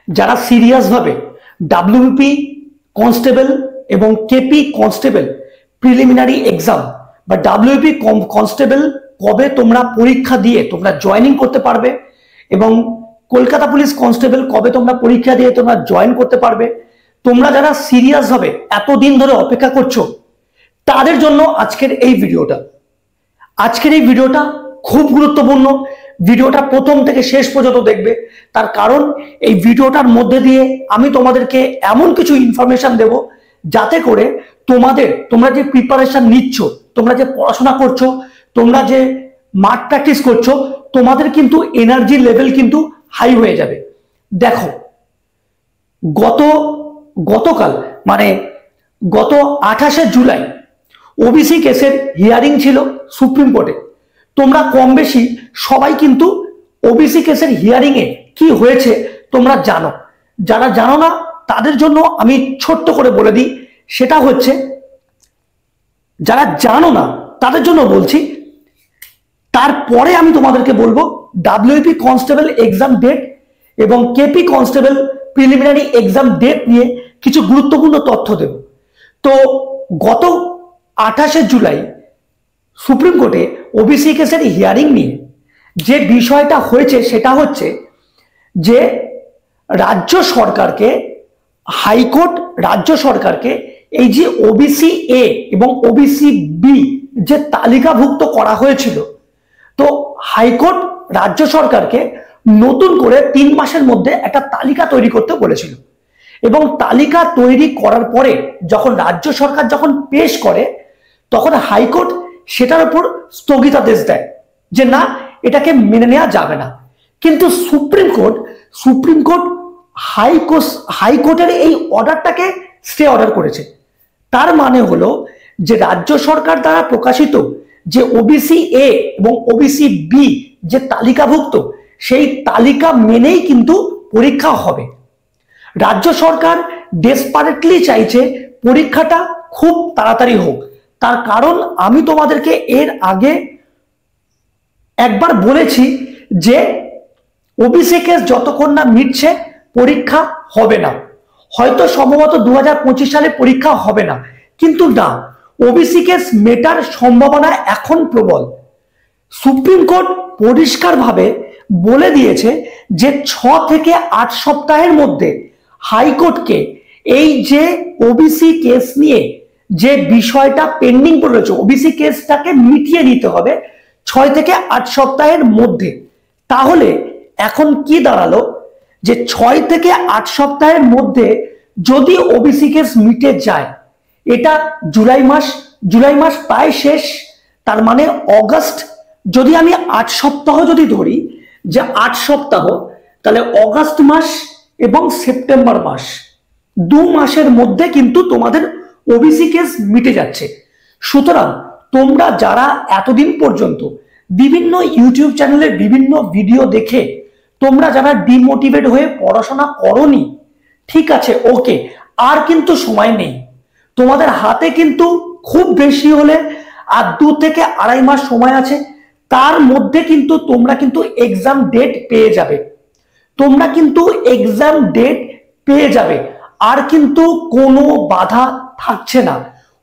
যারা সিরিয়াস ভাবে WBP constable এবং কেপি কনস্টেবল প্রিলিমিনারি এক্সাম বা ডাব্লিউবিপি কনস্টেবল কবে তোমরা পরীক্ষা দিয়ে তোমরা জয়েনিং করতে পারবে এবং কলকাতা পুলিশ কনস্টেবল কবে তোমরা পরীক্ষা দিয়ে তোমরা জয়েন করতে পারবে, তোমরা যারা সিরিয়াস ভাবে এতদিন ধরে অপেক্ষা করছো তাদের জন্য আজকের এই ভিডিওটা খুব গুরুত্বপূর্ণ। ভিডিওটা প্রথম থেকে শেষ পর্যন্ত দেখবে, তার কারণ এই ভিডিওটার মধ্যে দিয়ে আমি তোমাদেরকে এমন কিছু ইনফরমেশন দেব যাতে করে তোমরা যে প্রিপারেশন নিচ্ছ, তোমরা যে পড়াশোনা করছো, তোমরা যে মাঠ প্র্যাকটিস করছো, তোমাদের কিন্তু এনার্জি লেভেল কিন্তু হাই হয়ে যাবে। দেখো, গতকাল মানে গত 28শে জুলাই ওবিসি কেসের হিয়ারিং ছিল সুপ্রিম কোর্টে। তোমরা কম বেশি সবাই কিন্তু ওবিসি কেসের হিয়ারিং এ কি হয়েছে তোমরা জানো। যারা জানো না তাদের জন্য আমি ছোট্ট করে বলে দিই, সেটা হচ্ছে যারা জানো না তাদের জন্য বলছি, তারপরে আমি তোমাদেরকে বলবো ডাব্লিউপি কনস্টেবল এক্সাম ডেট এবং KP constable preliminary exam date নিয়ে কিছু গুরুত্বপূর্ণ তথ্য দেব। তো গত 28শে জুলাই সুপ্রিম কোর্টে ওবিসি কেসের হিয়ারিং নিয়ে যে বিষয়টা হয়েছে সেটা হচ্ছে যে হাইকোর্ট রাজ্য সরকারকে এই যে ওবিসি এ এবং ওবিসি বি যে তালিকাভুক্ত করা হয়েছিল, তো হাইকোর্ট রাজ্য সরকারকে নতুন করে 3 মাসের মধ্যে একটা তালিকা তৈরি করতে বলেছিল এবং তালিকা তৈরি করার পরে যখন রাজ্য সরকার যখন পেশ করে তখন হাইকোর্ট সেটার উপর স্থগিতাদেশ দেয় যে না, এটাকে মেনে নেওয়া যাবে না। কিন্তু সুপ্রিম কোর্ট হাইকোর্টের এই অর্ডারটাকে স্টে অর্ডার করেছে। তার মানে হলো যে রাজ্য সরকার দ্বারা প্রকাশিত যে ওবিসি এ এবং ওবিসি বি যে তালিকাভুক্ত, সেই তালিকা মেনেই কিন্তু পরীক্ষা হবে। রাজ্য সরকার ডেসপারেটলি চাইছে পরীক্ষাটা খুব তাড়াতাড়ি হোক, তার কারণ আমি তোমাদেরকে এর আগে একবার বলেছি যে ওবিসি কেস যতক্ষণ না মিটছে পরীক্ষা হবে না। হয়তো সম্ভবত 2025 সালে পরীক্ষা হবে না, কিন্তু না, ওবিসি কেস মেটার সম্ভাবনা এখন প্রবল। সুপ্রিম কোর্ট পরিষ্কারভাবে বলে দিয়েছে যে 6 থেকে 8 সপ্তাহের মধ্যে হাইকোর্টকে এই যে ওবিসি কেস নিয়ে যে বিষয়টা পেন্ডিং পড়ে রয়েছে, ওবিসি কেসটাকে মিটিয়ে নিতে হবে 6 থেকে 8 সপ্তাহের মধ্যে। তাহলে এখন কি দাঁড়ালো যে 6 থেকে 8 সপ্তাহের মধ্যে যদি ওবিসি কেস মিটে যায়, এটা জুলাই মাস প্রায় শেষ, তার মানে অগাস্ট, যদি আমি 8 সপ্তাহ যদি ধরি যে 8 সপ্তাহ, তাহলে অগাস্ট মাস এবং সেপ্টেম্বর মাস, 2 মাসের মধ্যে কিন্তু তোমাদের ওবিসি কেস মিটে যাচ্ছে। সুতরাং তোমরা যারা এতদিন পর্যন্ত বিভিন্ন ইউটিউব চ্যানেলে বিভিন্ন ভিডিও দেখে তোমরা যারা ডিমোটিভেট হয়ে পড়াশোনা করোনি, ঠিক আছে, ওকে, আর কিন্তু সময় নেই তোমাদের হাতে, কিন্তু খুব বেশি হলে আর 2 থেকে 2.5 মাস সময় আছে। তার মধ্যে কিন্তু তোমরা কিন্তু এক্সাম ডেট পেয়ে যাবে, আর কিন্তু কোনো বাধা থাকছে না।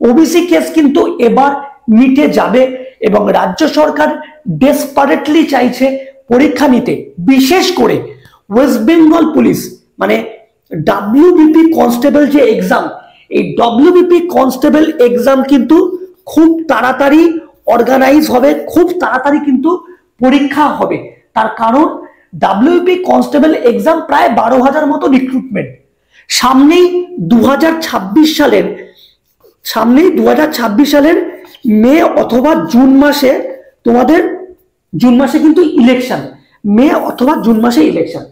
ওবিসি কেস কিন্তু এবার মিটে যাবে এবং রাজ্য সরকার ডেসপারেটলি চাইছে পরীক্ষা নিতে। বিশেষ করে ওয়েস্ট বেঙ্গল পুলিশ মানে ডাব্লিউবিপি কনস্টেবল যে এক্সাম, এই ডাব্লিউবিপি কনস্টেবল এক্সাম কিন্তু খুব তাড়াতাড়ি অর্গানাইজ হবে, খুব তাড়াতাড়ি কিন্তু পরীক্ষা হবে। তার কারণ ডাব্লিউবিপি কনস্টেবল এক্সাম প্রায় 12,000 মতো রিক্রুটমেন্ট। সামনেই 2026 সালের মে অথবা জুন মাসে কিন্তু ইলেকশন, মে অথবা জুন মাসে ইলেকশন।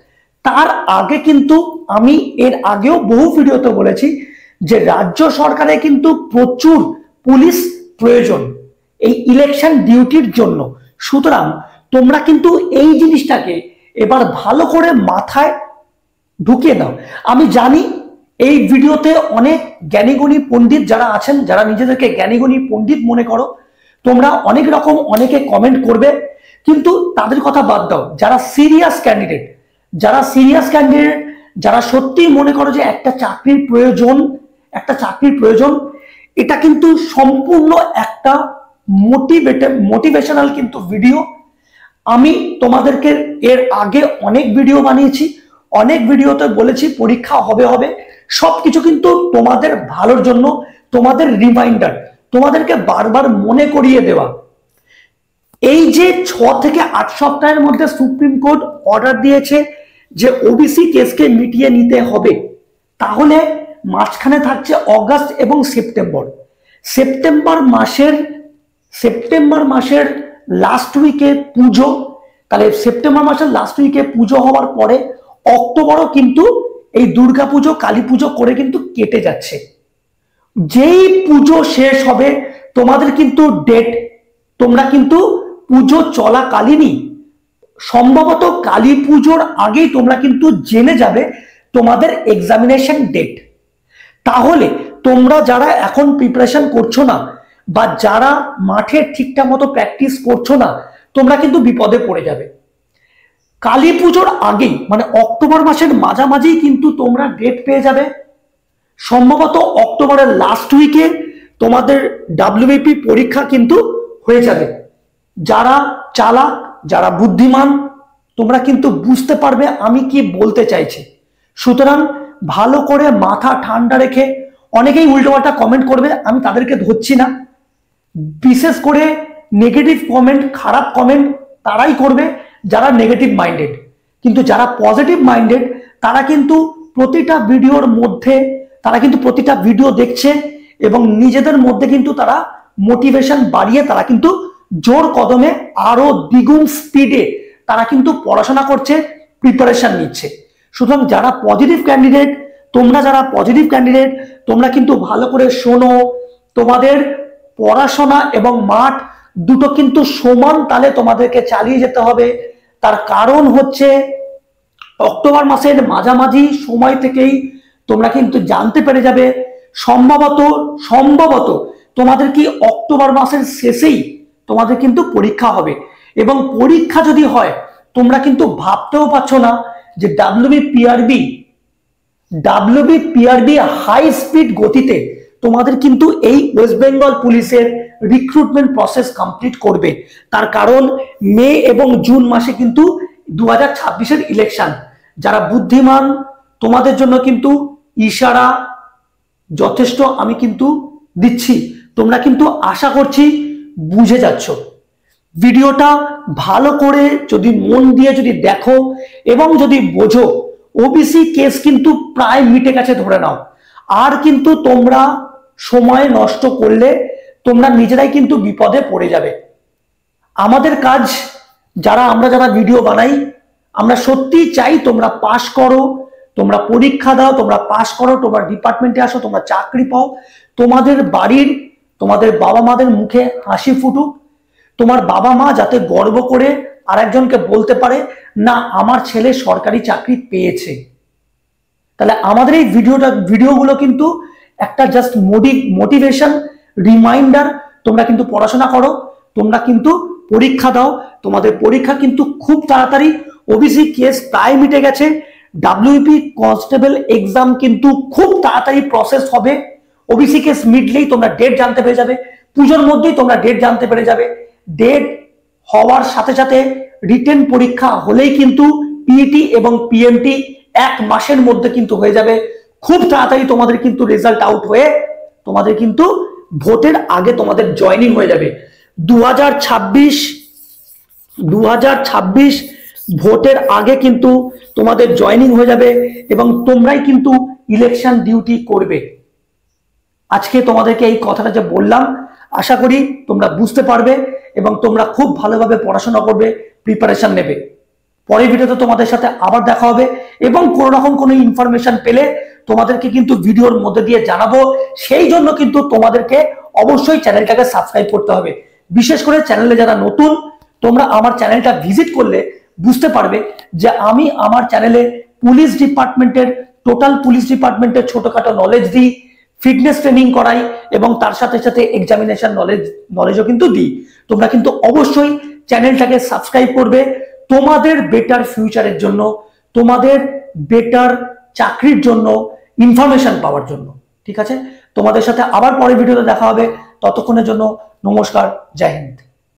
তার আগে কিন্তু আমি এর আগেও বহু ভিডিওতে বলেছি যে রাজ্য সরকারের কিন্তু প্রচুর পুলিশ প্রয়োজন এই ইলেকশন ডিউটির জন্য। সুতরাং তোমরা কিন্তু এই জিনিসটাকে এবার ভালো করে মাথায় ঢুকিয়ে দাও। আমি জানি এই ভিডিওতে অনেক জ্ঞানীগুণী পণ্ডিত যারা আছেন, যারা নিজেদেরকে জ্ঞানীগুণী পণ্ডিত মনে করো, তোমরা অনেকে কমেন্ট করবে, কিন্তু তাদের কথা বাদ দাও। যারা সিরিয়াস ক্যান্ডিডেট যারা সত্যি মনে করো যে একটা চাকরির প্রয়োজন, এটা কিন্তু সম্পূর্ণ একটা মোটিভেশনাল কিন্তু ভিডিও। আমি তোমাদেরকে এর আগে অনেক ভিডিও বানিয়েছি, অনেক ভিডিওতে বলেছি পরীক্ষা হবে, সবকিছু কিন্তু তোমাদের ভালোর জন্য, তোমাদের রিমাইন্ডার, তোমাদেরকে বারবার মনে করিয়ে দেওয়া। এই যে 6 থেকে 8 সপ্তাহের মধ্যে সুপ্রিম কোর্ট অর্ডার দিয়েছে যে ওবিসি কেসকে মিটিয়ে নিতে হবে, তাহলে মাঝখানে থাকছে অগাস্ট এবং সেপ্টেম্বর মাসের লাস্ট উইকে পুজো। তাহলে সেপ্টেম্বর মাসের লাস্ট উইকে পুজো হওয়ার পরে অক্টোবরও কিন্তু এই দুর্গা পুজো, কালী পুজো করে কিন্তু কেটে যাচ্ছে। যেই পুজো শেষ হবে তোমাদের কিন্তু ডেট, তোমরা কিন্তু পুজো চলাকালীনই, সম্ভবত কালী পুজোর আগেই তোমরা কিন্তু জেনে যাবে তোমাদের এক্সামিনেশন ডেট। তাহলে তোমরা যারা এখন প্রিপারেশন করছো না বা যারা মাঠে ঠিকঠাক মতো প্র্যাকটিস করছো না, তোমরা কিন্তু বিপদে পড়ে যাবে। কালী পুজোর আগেই মানে অক্টোবর মাসের মাঝামাঝি কিন্তু তোমরা ডেট পেয়ে যাবে। সম্ভবত অক্টোবরের লাস্ট উইকে তোমাদের ডাব্লিউবিপি পরীক্ষা কিন্তু হয়ে যাবে। যারা চালাক, যারা বুদ্ধিমান, তোমরা কিন্তু বুঝতে পারবে আমি কি বলতে চাইছি। সুতরাং ভালো করে মাথা ঠান্ডা রেখে, অনেকেই উল্টোপাল্টা কমেন্ট করবে, আমি তাদেরকে ধরছি না। বিশেষ করে নেগেটিভ কমেন্ট, খারাপ কমেন্ট তারাই করবে যারা নেগেটিভ মাইন্ডেড। কিন্তু যারা পজিটিভ মাইন্ডেড তারা কিন্তু প্রতিটা ভিডিওর মধ্যে, তারা কিন্তু প্রতিটা ভিডিও দেখছে এবং নিজেদের মধ্যে কিন্তু তারা মোটিভেশন বাড়িয়ে তারা কিন্তু জোর কদমে আরো দ্বিগুণ স্পিডে তারা কিন্তু পড়াশোনা করছে, প্রিপারেশন নিচ্ছে। সুতরাং যারা পজিটিভ ক্যান্ডিডেট, তোমরা কিন্তু ভালো করে শোনো। তোমাদের পড়াশোনা এবং মাঠ দুটো কিন্তু সমান তালে তোমাদেরকে চালিয়ে যেতে হবে। তার কারণ হচ্ছে অক্টোবর মাসের মাঝামাঝি সময় থেকেই তোমরা কিন্তু জানতে পেরে যাবে, সম্ভবত তোমাদের কি অক্টোবর মাসের শেষেই তোমাদের কিন্তু পরীক্ষা হবে। এবং পরীক্ষা যদি হয়, তোমরা কিন্তু ভাবতেও পারছো না যে ডাব্লিউবিপিআরবি হাই স্পিড গতিতে তোমাদের কিন্তু এই ওয়েস্ট বেঙ্গল পুলিশের রিক্রুটমেন্ট প্রসেস কমপ্লিট করবে। তার কারণ মে এবং জুন মাসে কিন্তু 2026-এর ইলেকশন। যারা বুদ্ধিমান, তোমাদের জন্য কিন্তু ইশারা যথেষ্ট আমি কিন্তু দিচ্ছি, তোমরা কিন্তু আশা করছি বুঝে যাচ্ছ। ভিডিওটা ভালো করে যদি মন দিয়ে যদি দেখো এবং যদি বোঝো, ওবিসি কেস কিন্তু প্রায় মিটে গেছে ধরে নাও। আর কিন্তু তোমরা সময় নষ্ট করলে তোমরা নিজেরাই কিন্তু বিপদে পড়ে যাবে। আমাদের কাজ, আমরা যারা ভিডিও বানাই, আমরা সত্যি চাই তোমরা পাস করো, তোমরা পরীক্ষা দাও, তোমরা পাস করো, তোমরা ডিপার্টমেন্টে আসো, তোমরা চাকরি পাও, তোমাদের বাড়ির, তোমাদের বাবা মাদের মুখে হাসি ফুটুক, তোমার বাবা মা যাতে গর্ব করে আরেকজনকে বলতে পারে না আমার ছেলে সরকারি চাকরি পেয়েছে। তাহলে আমাদের এই ভিডিওগুলো কিন্তু একটা জাস্ট মোটিভেশন, রিমাইন্ডার। তোমরা কিন্তু পড়াশোনা করো, তোমরা কিন্তু পরীক্ষা দাও, তোমাদের পরীক্ষা কিন্তু খুব তাড়াতাড়ি, ওবিসি কেস প্রায় মিটে গেছে, ডাব্লিউপি কনস্টেবল এক্সাম কিন্তু খুব তাড়াতাড়ি প্রসেস হবে। ওবিসি কেস মিটলেই তোমরা ডেট জানতে পেরে যাবে, পুজোর মধ্যেই তোমরা ডেট জানতে পেরে যাবে। ডেট হওয়ার সাথে সাথে রিটেন পরীক্ষা হলেই কিন্তু পিইটি এবং পিএমটি 1 মাসের মধ্যে কিন্তু হয়ে যাবে। খুব তাড়াতাড়ি তোমাদের কিন্তু রেজাল্ট আউট হয়ে তোমাদের কিন্তু ভোটের আগে তোমাদের জয়েনিং হয়ে যাবে। 2026 ভোটের আগে কিন্তু তোমাদের জয়েনিং হয়ে যাবে এবং তোমরাই কিন্তু ইলেকশন ডিউটি করবে। আজকে তোমাদেরকে এই কথাটা যে বললাম, আশা করি তোমরা বুঝতে পারবে এবং তোমরা খুব ভালোভাবে পড়াশোনা করবে, প্রিপারেশন নেবে। পরের ভিডিওতে তোমাদের সাথে আবার দেখা হবে এবং কোনো রকম কোনো ইনফরমেশন পেলে তোমাদেরকে কিন্তু ভিডিওর মধ্যে দিয়ে জানাবো। সেই জন্য কিন্তু তোমাদেরকে অবশ্যই চ্যানেলটাকে সাবস্ক্রাইব করতে হবে। বিশেষ করে চ্যানেলে যারা নতুন, তোমরা আমার চ্যানেলটা ভিজিট করলে বুঝতে পারবে যে আমি আমার চ্যানেলে টোটাল পুলিশ ডিপার্টমেন্টের ছোটখাটো নলেজ দিই, ফিটনেস ট্রেনিং করাই এবং তার সাথে সাথে এক্সামিনেশন নলেজও কিন্তু দিই। তোমরা কিন্তু অবশ্যই চ্যানেলটাকে সাবস্ক্রাইব করবে তোমাদের বেটার ফিউচারের জন্য, তোমাদের বেটার চাকরির জন্য, ইনফরমেশন পাওয়ার জন্য। ঠিক আছে, তোমাদের সাথে আবার পরের ভিডিওতে দেখা হবে। ততক্ষণের জন্য নমস্কার, জয় হিন্দ।